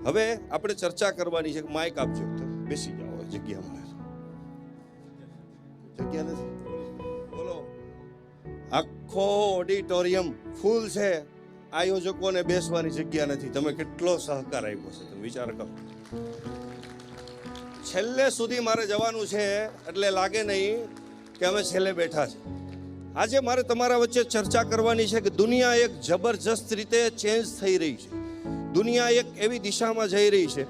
હવે આપણે ચર્ચા કરવાની છે. માઇક આપજો તો બેસી જાઓ. જગ્યા મળે જગ્યા નથી. બોલો. આખો ઓડિટોરિયમ ફૂલ છે, આયોજકોને બેસવાની જગ્યા નથી. તમે કેટલો સહકાર આપ્યો છે તમે વિચાર કરો. છેલ્લે સુધી મારે જવાનું છે એટલે લાગે નહીં કે અમે છેલ્લે બેઠા છે. આજે મારે તમારા વચ્ચે ચર્ચા કરવાની છે કે દુનિયા એક જબરજસ્ત રીતે ચેન્જ થઈ રહી છે. દુનિયા એક એવી દિશામાં જઈ રહી છે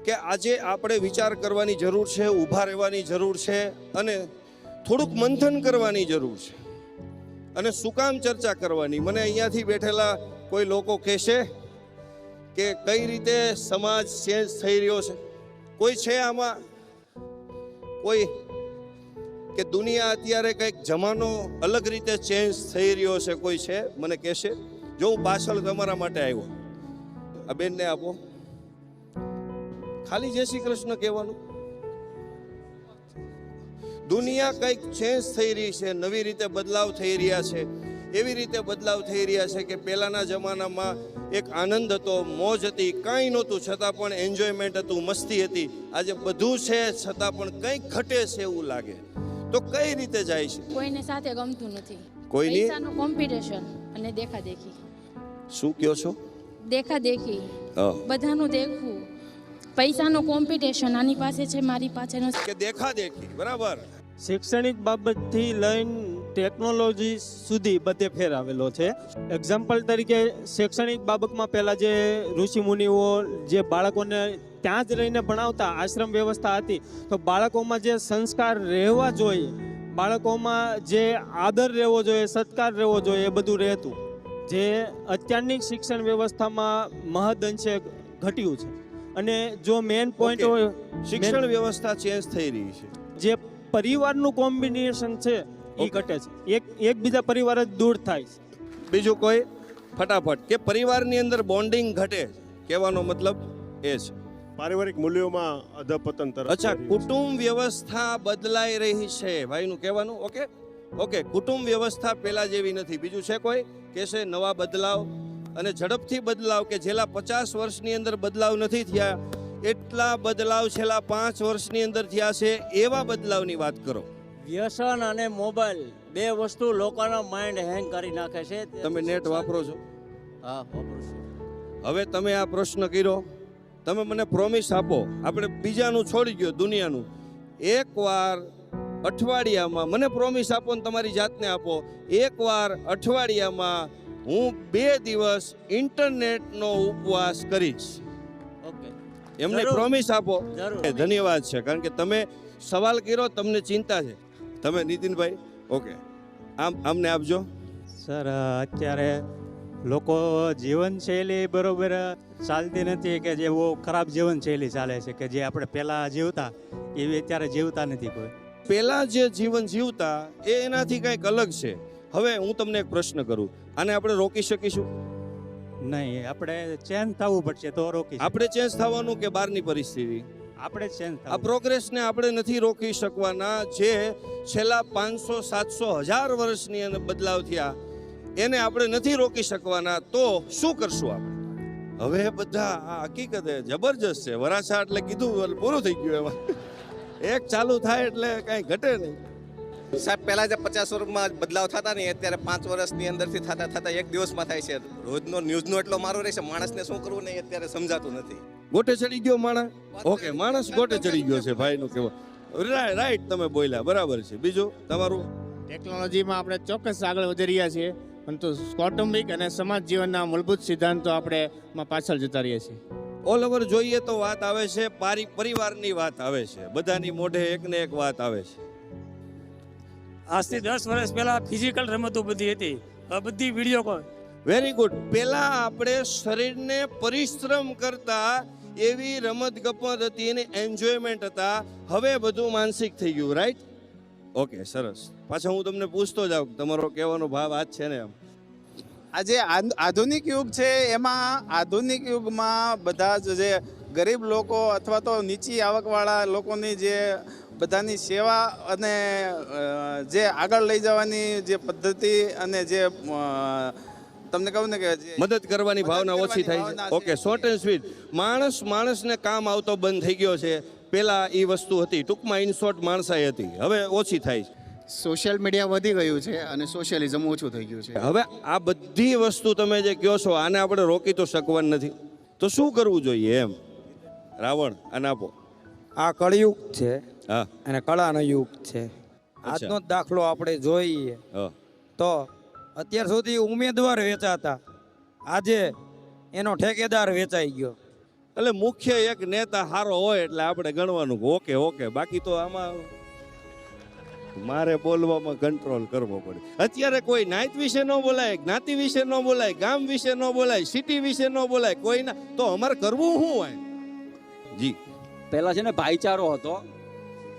કે આજે આપણે વિચાર કરવાની જરૂર છે, ઊભા રહેવાની જરૂર છે અને થોડુંક મંથન કરવાની જરૂર છે. અને શું કામ ચર્ચા કરવાની? મને અહીંયાથી બેઠેલા કોઈ લોકો કહેશે કે કઈ રીતે સમાજ ચેન્જ થઈ રહ્યો છે. કોઈ છે આમાં કોઈ કે દુનિયા અત્યારે કંઈક જમાનો અલગ રીતે ચેન્જ થઈ રહ્યો છે? કોઈ છે મને કહેશે? જો હું પાછળ તમારા માટે આવ્યો. આ બેનને આપો. ખાલી જય શ્રી કૃષ્ણ કહેવાનું. દુનિયા કંઈક ચેન્જ થઈ રહી છે, નવી રીતે બદલાવ થઈ રહ્યા છે. એવી રીતે બદલાવ થઈ રહ્યા છે કે પહેલાના જમાનામાં એક આનંદ હતો, મોજ હતી, કાંઈ નહોતું છતાં પણ એન્જોયમેન્ટ હતું, મસ્તી હતી. આજે બધું છે છતાં પણ કંઈક ઘટે છે એવું લાગે. તો કઈ રીતે જાય છે? કોઈને સાથે ગમતું નથી. કોઈની પૈસાનું કોમ્પિટિશન અને દેખાદેખી. શું કહો છો? દેખાદેખી, બધાનું દેખવું, પૈસાનું કોમ્પિટિશન. આની પાસે છે, મારી પાસે નથી. કે દેખાદેખી. બરાબર. શૈક્ષણિક બાબતથી લઈને ટેકનોલોજી સુધી બધે ફેરાવેલો છે. એક્ઝામ્પલ તરીકે શૈક્ષણિક બાબતમાં પહેલાં જે ઋષિમુનિઓ જે બાળકોને ત્યાં જ રહીને ભણાવતા, આશ્રમ વ્યવસ્થા હતી, તો બાળકોમાં જે સંસ્કાર રહેવા જોઈએ, બાળકોમાં જે આદર રહેવો જોઈએ, સત્કાર રહેવો જોઈએ, એ બધું રહેતું, જે અત્યારની શિક્ષણ વ્યવસ્થામાં મહદઅંશે ઘટ્યું છે. અને જો મેઇન પોઈન્ટ હોય, શિક્ષણ વ્યવસ્થા ચેન્જ થઈ રહી છે. જે પરિવારનું કોમ્બિનેશન છે એ ઘટે છે. એકબીજા પરિવાર જ દૂર થાય છે. બીજું કોઈ ફટાફટ કે પરિવારની અંદર બોન્ડિંગ ઘટે, કહેવાનો મતલબ એ છે. પારિવારિક મૂલ્યોમાં અધપતન તરફ. અચ્છા, કુટુંબ વ્યવસ્થા બદલાઈ રહી છે ભાઈનું કહેવાનું. ઓકે, કુટુંબ વ્યવસ્થા પહેલા જેવી નથી. બીજું છે કોઈ કહેશે નવા બદલાવ અને ઝડપથી બદલાવ કે છેલ્લા 50 વર્ષની અંદર બદલાવ નથી થયા, એટલા બદલાવ છેલ્લા 5 વર્ષની અંદર થયા છે, એવા બદલાવની વાત કરો. વ્યસન અને મોબાઈલ બે વસ્તુ લોકોનો માઇન્ડ હેંગ કરી નાખે છે. તમે નેટ વાપરો છો? હા, વાપરું છું. હવે તમે આ પ્રશ્ન કર્યો, તમે મને પ્રોમિસ આપો, આપણે બીજાનું છોડી ગયો, દુનિયાનું. એકવાર અઠવાડિયામાં મને પ્રોમિસ આપો ને તમારી જાતને આપો, એકવાર અઠવાડિયામાં હું 2 દિવસ ઇન્ટરનેટનો ઉપવાસ કરીશ. ઓકે, એમને જરૂર. પ્રોમિસ આપો. જરૂર. ધન્યવાદ છે, કારણ કે તમે સવાલ કર્યો, તમને ચિંતા છે. તમે નીતિનભાઈ, ઓકે, આમને આપજો. સર, અત્યારે લોકો જીવનશૈલી બરોબર ચાલતી નથી, કે જે બહુ ખરાબ જીવનશૈલી ચાલે છે, કે જે આપણે પહેલાં જીવતા એવી અત્યારે જીવતા નથી કોઈ. પહેલા જે જીવન જીવતા એ એનાથી કંઈક અલગ છે. હવે હું તમને એક પ્રશ્ન કરું, આને આપણે રોકી શકીશું? નહીં, આપણે ચેન્જ થવું પડશે તો રોકી. આપણે ચેન્જ થવાનું કે બહારની પરિસ્થિતિ? આપણે ચેન્જ આ પ્રોગ્રેસને આપણે નથી રોકી શકવાના. જે છેલ્લા 500, 700, 1000 વર્ષની અંદર બદલાવ થયા એને આપણે નથી રોકી શકવાના. તો શું કરશું આપણે? હવે બધા આ હકીકત જબરજસ્ત છે. વરાછા એટલે કીધું પૂરું થઈ ગયું. એમાં એક ચાલુ થાય એટલે કાંઈ ઘટે નહીં. સાહેબ, પહેલાં જે 50 વર્ષમાં બદલાવ થતા નહીં, અત્યારે 5 વર્ષની અંદરથી થતા 1 દિવસમાં થાય છે. રોજનો ન્યૂઝનો એટલો મારો રહેશે, માણસને શું કરવું નહીં અત્યારે સમજાતું નથી. ગોટે ચડી ગયો માણસ. ઓકે, માણસ ગોટે ચડી ગયો છે ભાઈનું કહેવું. રાઈટ, તમે બોલ્યા બરાબર છે. બીજું તમારું? ટેકનોલોજીમાં આપણે ચોક્કસ આગળ વધી રહ્યા છીએ, પરંતુ કૌટુંબિક અને સમાજ જીવનના મૂળભૂત સિદ્ધાંતો આપણે પાછળ જતા રહીએ છીએ. ઓલ ઓવર જોઈએ તો વાત આવે છે પરિવારની વાત આવે છે, બધાની મોઢે એકને એક વાત આવે છે. આજથી 10 વર્ષ પહેલા ફિઝિકલ રમતો બધી હતી, બધી વિડીયો કોલ. Very good. પહેલા આપણે શરીરને પરિશ્રમ કરતા એવી રમત ગમત હતી અને એન્જોયમેન્ટ હતા. હવે બધું માનસિક થઈ ગયું. રાઈટ? ઓકે, સરસ. પાછા હું તમને પૂછતો જાઉં, તમારો કહેવાનો ભાવ આ જ છે ને? આજે આધુનિક યુગ છે, એમાં આધુનિક યુગમાં બધા જ જે ગરીબ લોકો અથવા તો નીચી આવકવાળા લોકોની જે બધાની સેવા અને જે આગળ લઈ જવાની જે પદ્ધતિ અને જે તમને કહું ને કે જે મદદ કરવાની ભાવના મદદ ઓછી થાય કરવાની છે. ભાવના ઓકે, છે. Short and sweet. માણસને કામ આવતો બંધ થઈ ગયો છે. પેલા એ વસ્તુ હતી, ટૂંકમાં ઇન શોર્ટ માણસાઈ હતી, હવે ઓછી થાય છે. સોશિયલ મીડિયા વધી ગયું છે અને સોશિયલિઝમ ઓછું થઈ ગયું છે. હવે આ બધી વસ્તુ તમે જે કહો છો આને આપણે રોકી તો શકવાનું નથી, તો શું કરવું જોઈએ એમ? રાવણ, આને આપો. આ કળયુગ છે હા અને કળાનો યુગ છે. આજનો જ દાખલો આપણે જોઈએ હા. તો અત્યાર સુધી ઉમેદવાર વેચાતા, આજે એનો ઠેકેદાર વેચાઈ ગયો. એટલે મુખ્ય એક નેતા સારો હોય એટલે આપણે ગણવાનું ઓકે ઓકે, બાકી તો આમાં મારે બોલવામાં કંટ્રોલ કરવો પડે. અત્યારે કોઈ નાત વિશે ન બોલાય, જ્ઞાતિ વિશે ન બોલાય, ગામ વિશે ન બોલાય, સિટી વિશે ન બોલાય, કોઈના તો અમારે કરવું શું હોય? જી, પહેલા છે ને ભાઈચારો હતો.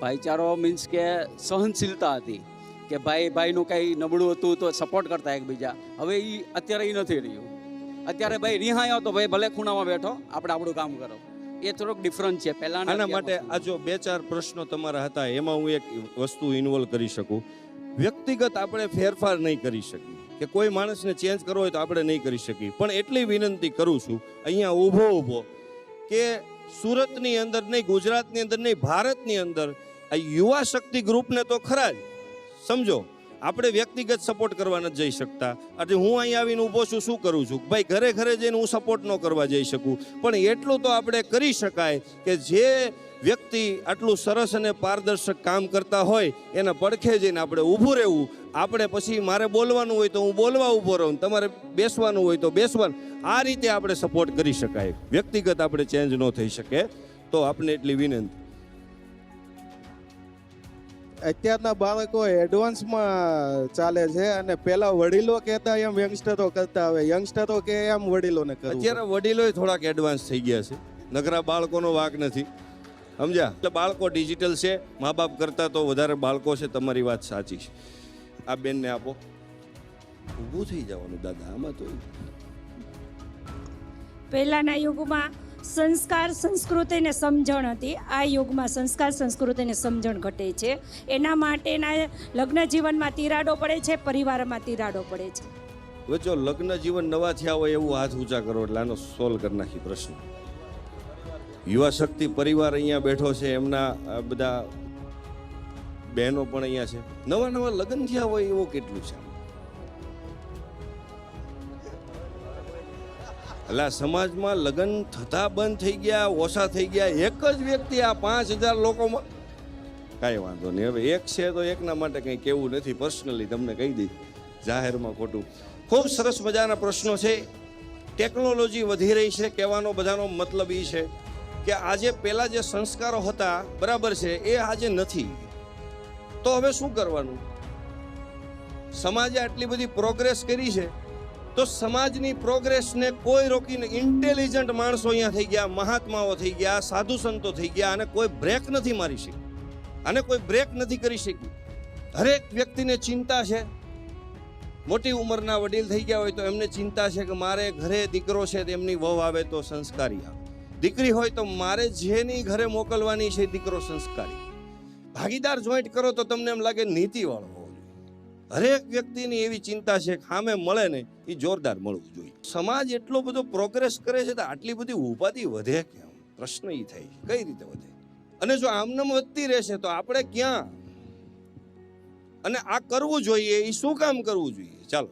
ભાઈચારો મીન્સ કે સહનશીલતા હતી, કે ભાઈ ભાઈનું કંઈ નબળું હતું તો સપોર્ટ કરતા એકબીજા. હવે અત્યારે એ નથી રહ્યું. અત્યારે ભાઈ રિહાયો તો ભાઈ ભલે ખૂણામાં બેઠો, આપણે આપણું કામ કરો. એ થોડોક ડિફરન્સ છે પહેલાના. આના માટે આ જો 2-4 પ્રશ્નો તમારા હતા, એમાં હું એક વસ્તુ ઇન્વોલ્વ કરી શકું. વ્યક્તિગત આપણે ફેરફાર નહીં કરી શકીએ, કે કોઈ માણસને ચેન્જ કરવો હોય તો આપણે નહીં કરી શકીએ, પણ એટલી વિનંતી કરું છું અહીંયા ઊભો કે સુરતની અંદર નહીં, ગુજરાતની અંદર નહીં, ભારતની અંદર આ યુવા શક્તિ ગ્રુપને તો ખરા જ સમજો. આપણે વ્યક્તિગત સપોર્ટ કરવા નથી જઈ શકતા. આજે હું અહીંયા આવીને ઊભો છું, શું કરું છું? ભાઈ ઘરે ઘરે જઈને હું સપોર્ટ ન કરવા જઈ શકું, પણ એટલું તો આપણે કરી શકાય કે જે વ્યક્તિ આટલું સરસ અને પારદર્શક કામ કરતા હોય એના પડખે જઈને આપણે ઊભું રહેવું. આપણે પછી મારે બોલવાનું હોય તો હું બોલવા ઊભો રહું, તમારે બેસવાનું હોય તો બેસવાનું. આ રીતે આપણે સપોર્ટ કરી શકાય. વ્યક્તિગત આપણે ચેન્જ ન થઈ શકે, તો આપણે એટલી વિનંતી. અત્યારના બાળકો એડવાન્સમાં ચાલે છે અને પેલા વડીલો કહેતા એમ યંગસ્ટરો કરતા, હવે યંગસ્ટરો કે એમ વડીલોને કરવું. અત્યારે વડીલોય થોડાક એડવાન્સ થઈ ગયા છે, નગરા બાળકોનો વાક નથી, સમજ્યા? એટલે બાળકો ડિજિટલ છે, મા બાપ કરતાં તો વધારે બાળકો છે. તમારી વાત સાચી છે. આ બેનને આપો. ઊભું થઈ જવાનું દાદા આમાં તો. પહેલાના યુગમાં સંસ્કાર સંસ્કૃતિને સમજણ હતી, આ યુગમાં સંસ્કાર સંસ્કૃતિને સમજણ ઘટે છે. એના માટેના લગ્ન જીવનમાં તિરાડો પડે છે, પરિવારમાં તિરાડો પડે છે. હવે જો લગ્ન જીવન નવા થયા હોય એવું હાથ ઊંચા કરો એટલે આનો સોલ્વ કરી નાખી પ્રશ્ન. યુવા શક્તિ પરિવાર અહીંયા બેઠો છે, એમના આ બધા બહેનો પણ અહીંયા છે. નવા નવા લગ્ન થયા હોય એવું કેટલું છે? એટલે સમાજમાં લગ્ન થતા બંધ થઈ ગયા, ઓછા થઈ ગયા. એક જ વ્યક્તિ આ 5000 લોકોમાં કાંઈ વાંધો નહીં. હવે એક છે તો એકના માટે કંઈ કહેવું નથી, પર્સનલી તમને કહી દઈ, જાહેરમાં ખોટું. ખૂબ સરસ મજાના પ્રશ્નો છે. ટેકનોલોજી વધી રહી છે, કહેવાનો બધાનો મતલબ એ છે કે આજે પહેલાં જે સંસ્કારો હતા બરાબર છે એ આજે નથી. તો હવે શું કરવાનું? સમાજે આટલી બધી પ્રોગ્રેસ કરી છે તો સમાજની પ્રોગ્રેસને કોઈ રોકીને ઇન્ટેલિજન્ટ માણસો અહીંયા થઈ ગયા, મહાત્માઓ થઈ ગયા, સાધુ સંતો થઈ ગયા, અને કોઈ બ્રેક નથી મારી શકી, અને કોઈ બ્રેક નથી કરી શકી. હરેક વ્યક્તિને ચિંતા છે. મોટી ઉંમરના વડીલ થઈ ગયા હોય તો એમને ચિંતા છે કે મારે ઘરે દીકરો છે તેમની વહુ આવે તો સંસ્કારી આવે, દીકરી હોય તો મારે જેની ઘરે મોકલવાની છે દીકરો સંસ્કારી. ભાગીદાર જોઈન્ટ કરો તો તમને એમ લાગે નીતિવાળો. હરેક વ્યક્તિની એવી ચિંતા છે કે સામે મળે ને એ જોરદાર મળવું જોઈએ. સમાજ એટલો બધો પ્રોગ્રેસ કરે છે તો આટલી બધી ઉપાધિ વધે કેમ? પ્રશ્ન એ થાય કઈ રીતે વધે? અને જો આમનામ વધતી રહેશે તો આપણે ક્યાં? અને આ કરવું જોઈએ, એ શું કામ કરવું જોઈએ? ચાલો.